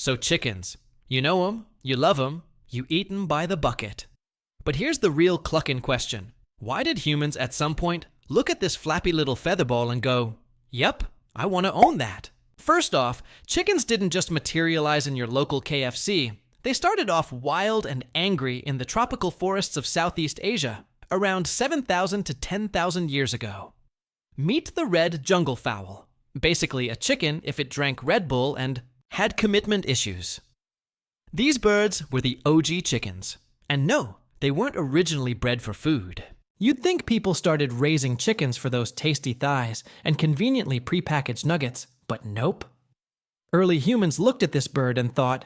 So chickens. You know 'em, you love 'em, you eat 'em by the bucket. But here's the real cluckin' question. Why did humans at some point look at this flappy little featherball and go, yep, I want to own that? First off, chickens didn't just materialize in your local KFC. They started off wild and angry in the tropical forests of Southeast Asia around 7,000 to 10,000 years ago. Meet the red jungle fowl, basically a chicken if it drank Red Bull and had commitment issues. These birds were the OG chickens. And no, they weren't originally bred for food. You'd think people started raising chickens for those tasty thighs and conveniently prepackaged nuggets, but nope. Early humans looked at this bird and thought,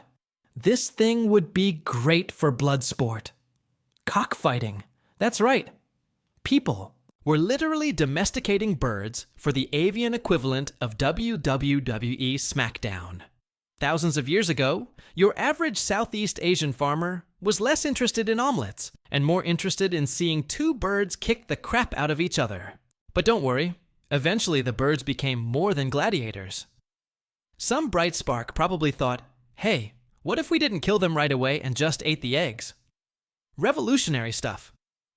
this thing would be great for blood sport. Cockfighting. That's right. People were literally domesticating birds for the avian equivalent of WWE SmackDown. Thousands of years ago, your average Southeast Asian farmer was less interested in omelets and more interested in seeing two birds kick the crap out of each other. But don't worry, eventually the birds became more than gladiators. Some bright spark probably thought, hey, what if we didn't kill them right away and just ate the eggs? Revolutionary stuff.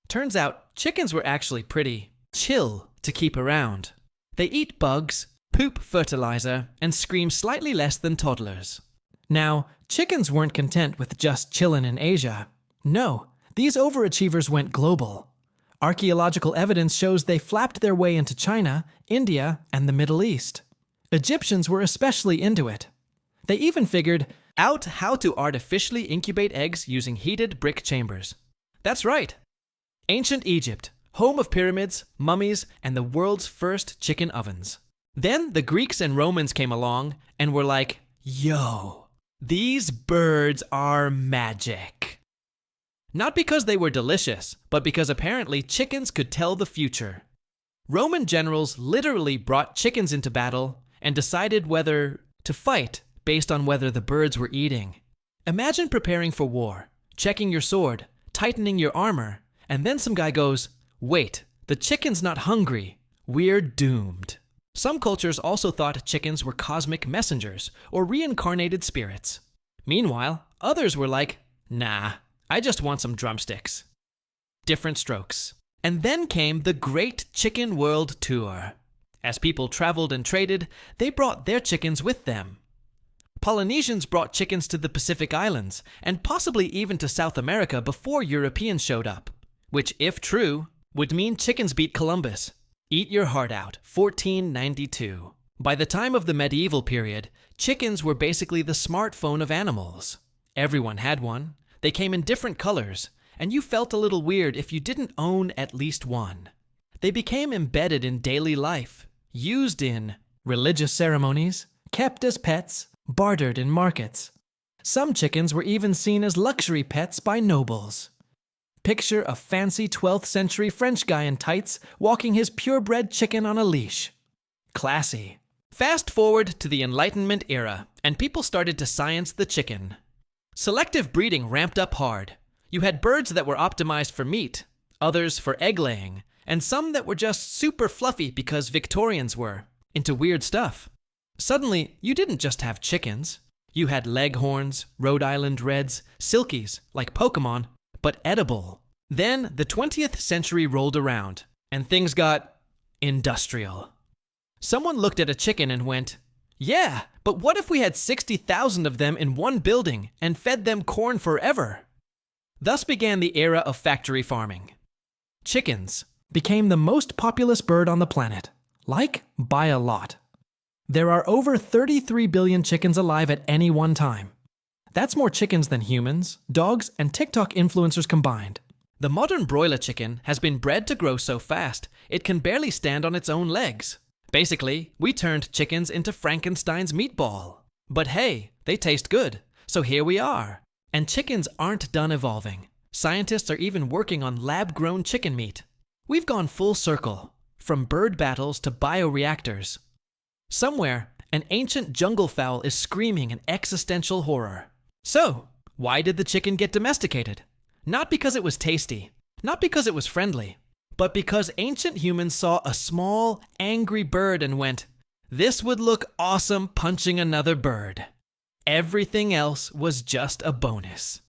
Turns out, chickens were actually pretty chill to keep around. They eat bugs, poop fertilizer, and scream slightly less than toddlers. Now, chickens weren't content with just chillin' in Asia. No, these overachievers went global. Archaeological evidence shows they flapped their way into China, India, and the Middle East. Egyptians were especially into it. They even figured out how to artificially incubate eggs using heated brick chambers. That's right. Ancient Egypt, home of pyramids, mummies, and the world's first chicken ovens. Then the Greeks and Romans came along and were like, yo, these birds are magic. Not because they were delicious, but because apparently chickens could tell the future. Roman generals literally brought chickens into battle and decided whether to fight based on whether the birds were eating. Imagine preparing for war, checking your sword, tightening your armor, and then some guy goes, wait, the chicken's not hungry. We're doomed. Some cultures also thought chickens were cosmic messengers or reincarnated spirits. Meanwhile, others were like, nah, I just want some drumsticks. Different strokes. And then came the Great Chicken World Tour. As people traveled and traded, they brought their chickens with them. Polynesians brought chickens to the Pacific Islands, and possibly even to South America before Europeans showed up. Which, if true, would mean chickens beat Columbus. Eat your heart out, 1492. By the time of the medieval period, chickens were basically the smartphone of animals. Everyone had one. They came in different colors, and you felt a little weird if you didn't own at least one. They became embedded in daily life, used in religious ceremonies, kept as pets, bartered in markets. Some chickens were even seen as luxury pets by nobles. Picture a fancy 12th century French guy in tights walking his purebred chicken on a leash. Classy. Fast forward to the Enlightenment era, and people started to science the chicken. Selective breeding ramped up hard. You had birds that were optimized for meat, others for egg laying, and some that were just super fluffy because Victorians were into weird stuff. Suddenly, you didn't just have chickens. You had leghorns, Rhode Island Reds, silkies, like Pokemon, but edible. Then the 20th century rolled around, and things got industrial. Someone looked at a chicken and went, yeah, but what if we had 60,000 of them in one building and fed them corn forever? Thus began the era of factory farming. Chickens became the most populous bird on the planet, like by a lot. There are over 33 billion chickens alive at any one time. That's more chickens than humans, dogs, and TikTok influencers combined. The modern broiler chicken has been bred to grow so fast, it can barely stand on its own legs. Basically, we turned chickens into Frankenstein's meatball. But hey, they taste good, so here we are. And chickens aren't done evolving. Scientists are even working on lab-grown chicken meat. We've gone full circle, from bird battles to bioreactors. Somewhere, an ancient jungle fowl is screaming in existential horror. So, why did the chicken get domesticated? Not because it was tasty, not because it was friendly, but because ancient humans saw a small, angry bird and went, this would look awesome punching another bird. Everything else was just a bonus.